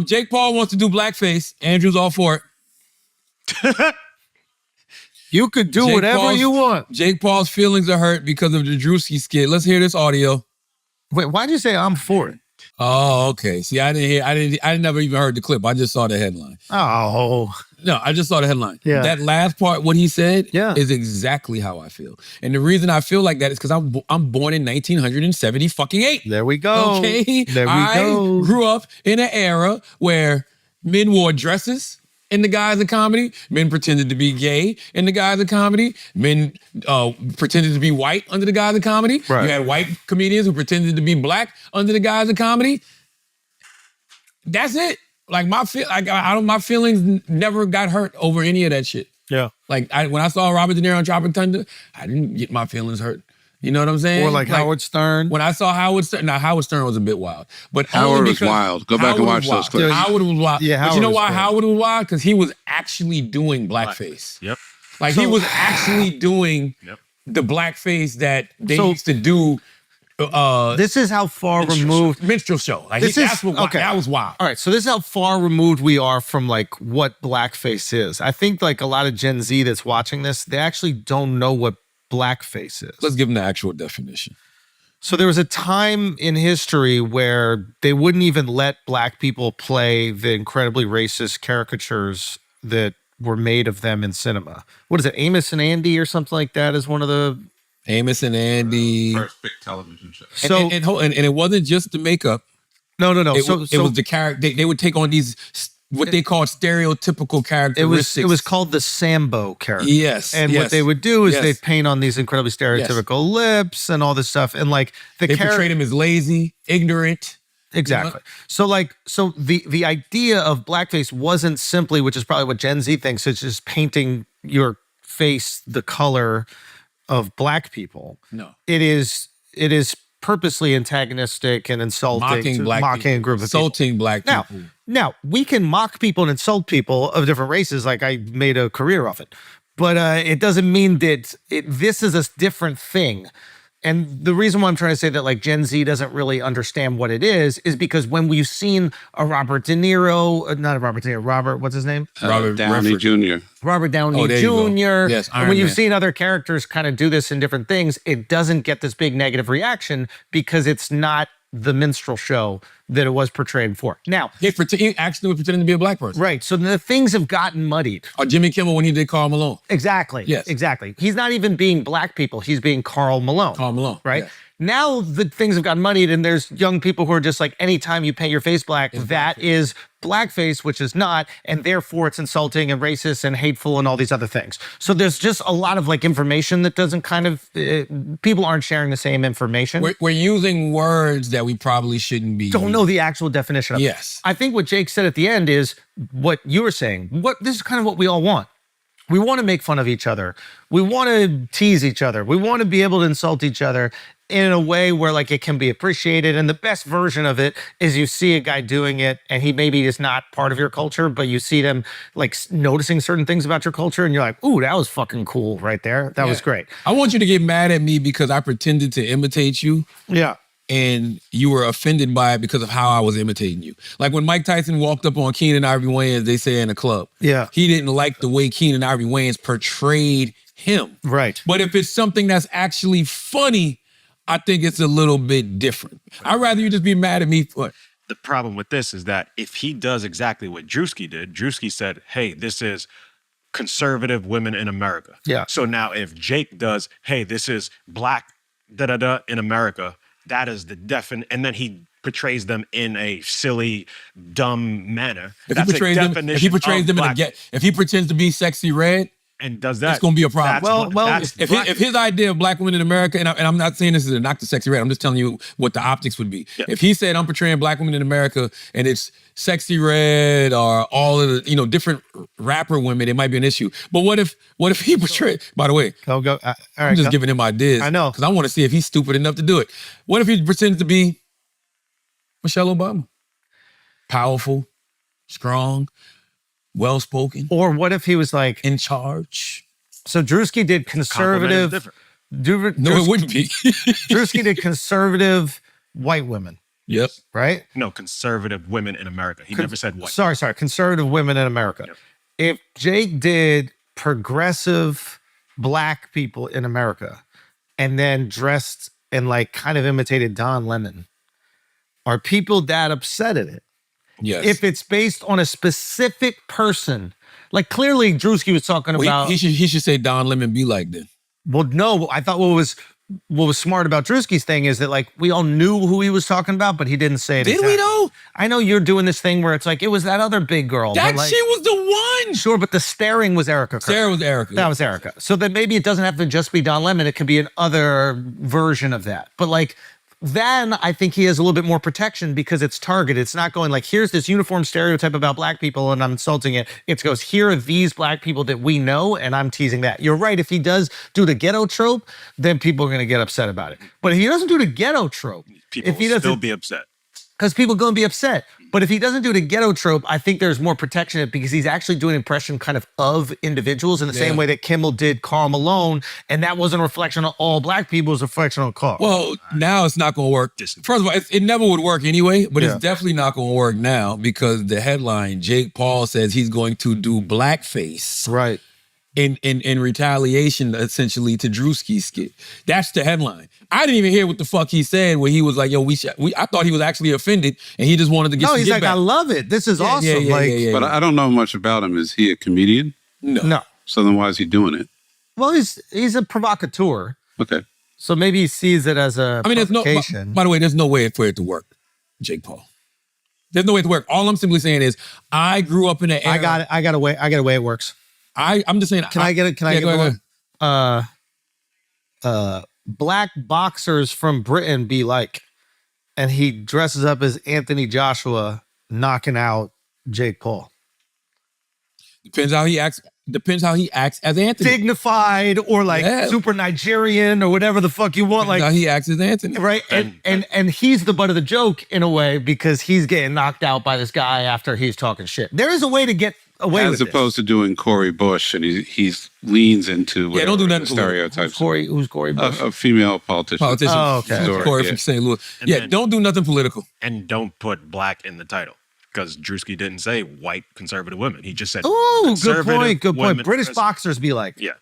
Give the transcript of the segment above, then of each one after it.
Jake Paul wants to do blackface. Andrew's all for it. You could do whatever you want. Jake Paul's feelings are hurt because of the Druski skit. Let's hear this audio. Wait, why'd you say I'm for it? Oh, okay. See, I never even heard the clip. I just saw the headline. Oh. No, I just saw the headline. Yeah. That last part, what he said, yeah, is exactly how I feel. And the reason I feel like that is because I'm born in 1978. There we go. Okay? There we go. I grew up in an era where men wore dresses in the guise of comedy. Men pretended to be gay in the guise of comedy. Men pretended to be white under the guise of comedy. Right. You had white comedians who pretended to be black under the guise of comedy. That's it. Like my feelings never got hurt over any of that shit. Yeah. Like when I saw Robert De Niro on Tropic Thunder, I didn't get my feelings hurt. You know what I'm saying? Or like Howard Stern. When I saw Howard Stern, now Howard Stern was a bit wild. But Howard was wild. Go back and watch those clips. Howard was wild. Yeah, but you know why Howard was wild? Because he was actually doing blackface. Yep. Like he was actually doing the blackface that they used to do. This is how far removed minstrel show. Like that was wild. All right, so this is how far removed we are from like what blackface is. I think like a lot of Gen Z that's watching this, they actually don't know what blackface is. Let's give them the actual definition. So there was a time in history where they wouldn't even let black people play the incredibly racist caricatures that were made of them in cinema. What is it? Amos and Andy or something like that is one of the Amos and Andy. First big television show. So and it wasn't just the makeup. No. It was the character. They would take on these what they called stereotypical characteristics. It was called the Sambo character. Yes. And what they would do is they'd paint on these incredibly stereotypical lips and all this stuff. And like they portrayed him as lazy, ignorant. Exactly. So the idea of blackface wasn't simply, which is probably what Gen Z thinks, it's just painting your face the color of black people. No. It is purposely antagonistic and insulting, mocking a group of insulting black people. Now, we can mock people and insult people of different races, like I made a career of it. But it doesn't mean that this is a different thing. And the reason why I'm trying to say that like Gen Z doesn't really understand what it is because when we've seen a Robert De Niro, not a Robert De Niro, Robert, what's his name? Robert Downey Jr. Robert Downey Jr. Yes, and when you've seen other characters kind of do this in different things, it doesn't get this big negative reaction because it's not the minstrel show that it was portrayed for. Now, he actually was pretending to be a black person. Right. So the things have gotten muddied. Or Jimmy Kimmel when he did Karl Malone. Exactly. Yes. Exactly. He's not even being black people. He's being Karl Malone. Karl Malone. Right. Yes. Now the things have gotten muddied and there's young people who are just like, anytime you paint your face black, that is blackface, which is not, and therefore it's insulting and racist and hateful and all these other things. So there's just a lot of like information that doesn't kind of, people aren't sharing the same information. We're using words that we probably shouldn't be. Don't know the actual definition of it. Yes. I think what Jake said at the end is what you were saying. This is kind of what we all want. We want to make fun of each other. We want to tease each other. We want to be able to insult each other in a way where like it can be appreciated. And the best version of it is you see a guy doing it and he maybe is not part of your culture, but you see them like noticing certain things about your culture and you're like, ooh, that was fucking cool right there. That was great. I want you to get mad at me because I pretended to imitate you. Yeah. And you were offended by it because of how I was imitating you. Like when Mike Tyson walked up on Keenan Ivory Wayans, they say in a club. Yeah. He didn't like the way Keenan Ivory Wayans portrayed him. Right. But if it's something that's actually funny, I think it's a little bit different. I'd rather you just be mad at me for it. The problem with this is that if he does exactly what Druski did, Druski said, hey, this is conservative women in America. Yeah. So now if Jake does, hey, this is black da-da-da in America, that is the and then he portrays them in a silly, dumb manner. If he portrays them if he pretends to be Sexy Red, and does that, it's going to be a problem. If his idea of black women in America, and I'm not saying this is a knock to Sexy Red, I'm just telling you what the optics would be. Yeah. If he said I'm portraying black women in America and it's Sexy Red or all of the different rapper women, it might be an issue. But what if he portrayed? By the way, all right, I'm just giving him ideas. I know because I want to see if he's stupid enough to do it. What if he pretends to be Michelle Obama? Powerful, strong, well-spoken. Or what if he was like in charge? So Druski did conservative. No, it wouldn't be. Druski did conservative white women. Yep. Right? No, conservative women in America. He never said white. Sorry, conservative women in America. Yep. If Jake did progressive black people in America and then dressed and like kind of imitated Don Lemon, are people that upset at it? Yes. If it's based on a specific person, like clearly Druski was talking about. He should say Don Lemon be like then. Well, no, I thought what was smart about Druski's thing is that like we all knew who he was talking about, but he didn't say it. Did we though? I know you're doing this thing where it's like it was that other big girl. That but like, she was the one. sure, but the staring was Erica. Sarah was Erica. That was Erica. So then maybe it doesn't have to just be Don Lemon. It could be another version of that. But like then I think he has a little bit more protection because it's targeted. It's not going like, here's this uniform stereotype about black people and I'm insulting it. It goes, here are these black people that we know and I'm teasing that. You're right. If he does do the ghetto trope, then people are going to get upset about it. But if he doesn't do the ghetto trope, People if he will still doesn't, be upset. because people are going to be upset. But if he doesn't do the ghetto trope, I think there's more protection in it because he's actually doing an impression kind of individuals in the same way that Kimmel did Karl Malone. And that wasn't a reflection on all black people, it was a reflection on Karl. Well, now it's not going to work. First of all, it never would work anyway, but it's definitely not going to work now because the headline, Jake Paul says he's going to do blackface. Right. In retaliation, essentially, to Druski's skit. That's the headline. I didn't even hear what the fuck he said when he was like, yo, I thought he was actually offended and he just wanted to get some he's like, back. I love it. This is awesome. But I don't know much about him. Is he a comedian? No. So then why is he doing it? Well, he's a provocateur. Okay. So maybe he sees it as a there's no, provocation. by the way, there's no way for it to work, Jake Paul. There's no way to work. All I'm simply saying is I grew up in an era. I got a way it works. I'm just saying. Can I get it? Can I get one? Black boxers from Britain be like, and he dresses up as Anthony Joshua knocking out Jake Paul. Depends how he acts. Depends how he acts as Anthony. Dignified or like super Nigerian or whatever the fuck you want. Depends like how he acts as Anthony. Right. And he's the butt of the joke in a way because he's getting knocked out by this guy after he's talking shit. There is a way to get away with as opposed to doing Corey Bush, and he's leans into don't do nothing stereotypes. Who's Corey Bush? A female politician. Oh, okay. Story, Corey from St. Louis. And don't do nothing political. And don't put black in the title. Because Druski didn't say white conservative women. He just said good conservative point. women. British boxers be like. Yeah.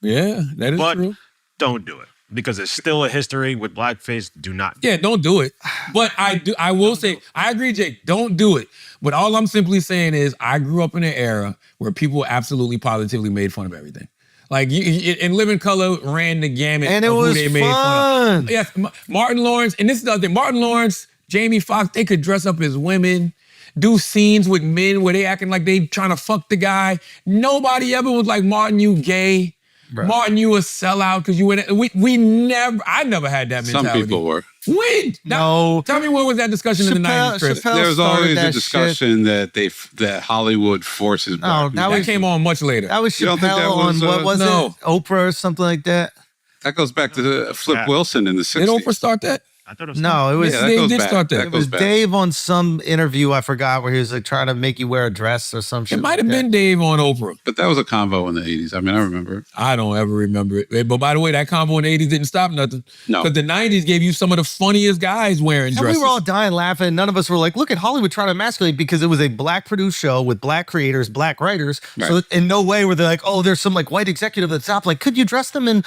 Yeah, that is But true. don't do it. Because there's still a history with blackface. Do not. Yeah, don't do it. But I will say, I agree, Jake, don't do it. But all I'm simply saying is I grew up in an era where people absolutely positively made fun of everything. Like, and Living Color ran the gamut And it of who was they made fun of. Yes, Martin Lawrence, and this is the other thing, Martin Lawrence, Jamie Foxx, they could dress up as women, do scenes with men where they acting like they trying to fuck the guy. Nobody ever was like, Martin, you gay. Right. Martin, you a sellout because you went. I never had that mentality. Some people were. When? No. Tell me what was that discussion in the 90s, Chris? There's always a discussion that Hollywood forces black people. That came on much later. That was Chappelle on, what was it? Oprah or something like that? That goes back to Flip Wilson in the 60s. Did Oprah start that? I thought it was no, it was Dave did start that. It was Dave on some interview I forgot where he was like trying to make you wear a dress or some shit. It might have been Dave on Oprah. But that was a convo in the 80s. I mean, I remember it. I don't ever remember it. But by the way, that convo in the 80s didn't stop nothing. No. Because the 90s gave you some of the funniest guys wearing and dresses. we were all dying laughing. None of us were like, look at Hollywood trying to emasculate because it was a black produced show with black creators, black writers. Right. So in no way were they like, oh, there's some like white executive at the top. Like, could you dress them in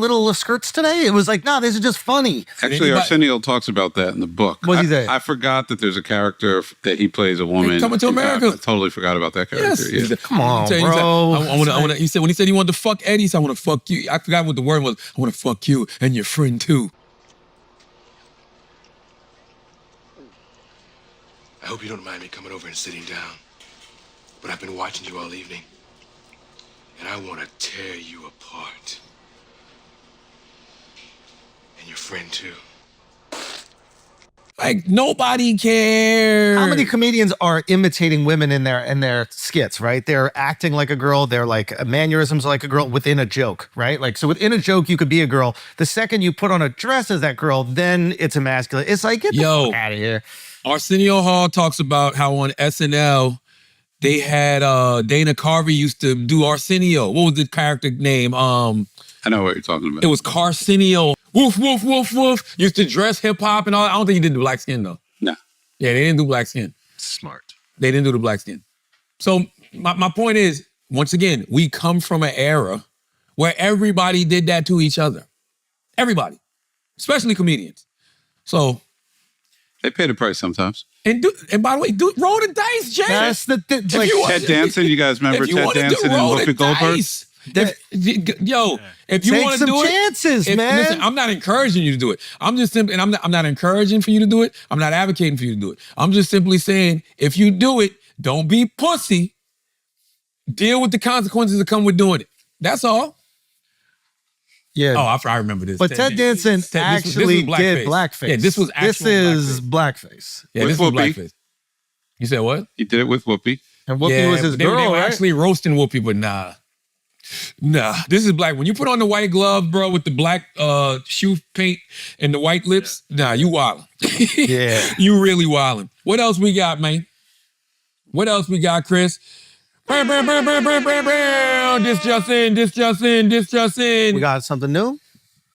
little skirts today? It was like, no, this is just funny. Actually, Arsenio talks about that in the book. What's he say? I forgot that there's a character that he plays a woman. Coming to America. I totally forgot about that character. Yes. Yeah. Come on, bro. He said when he said he wanted to fuck Eddie, he said I want to fuck you. I forgot what the word was. I want to fuck you and your friend too. I hope you don't mind me coming over and sitting down. But I've been watching you all evening. And I want to tear you apart. And your friend too. Like, nobody cares. How many comedians are imitating women in their skits, right? They're acting like a girl. They're like mannerisms like a girl within a joke, right? Like, so within a joke, you could be a girl. The second you put on a dress as that girl, then it's emasculate. It's like, get the fuck out of here. Arsenio Hall talks about how on SNL, they had Dana Carvey used to do Arsenio. What was the character name? I know what you're talking about. It was Carsenio. woof, woof, woof, woof. Used to dress hip hop and all. I don't think he did the black skin though. No. Yeah, they didn't do black skin. Smart. They didn't do the black skin. So my point is, once again, we come from an era where everybody did that to each other. Everybody, especially comedians. So They pay the price sometimes. and by the way, roll the dice, Jay. That's the thing. Like, you want- Ted Danson, you guys remember if you Ted wanna Danson and roll the Whoopi Goldberg? dice, if you Take want to some do it, chances, man. Listen, I'm not encouraging you to do it. I'm just simply, and I'm not encouraging for you to do it. I'm not advocating for you to do it. I'm just simply saying, if you do it, don't be pussy. Deal with the consequences that come with doing it. That's all. Yeah. Oh, I remember this. But Ted Danson this was actually did blackface. Yeah, this was This actual is blackface. Yeah, With this was Whoopi. blackface. You said what? He did it with Whoopi. And Whoopi Yeah, was his they, girl, they were right? actually roasting Whoopi, but nah. Nah, this is black. When you put on the white glove, bro, with the black shoe paint and the white lips, nah, you wildin'. Yeah. You really wildin'. What else we got, man? What else we got, Chris? This just in. We got something new?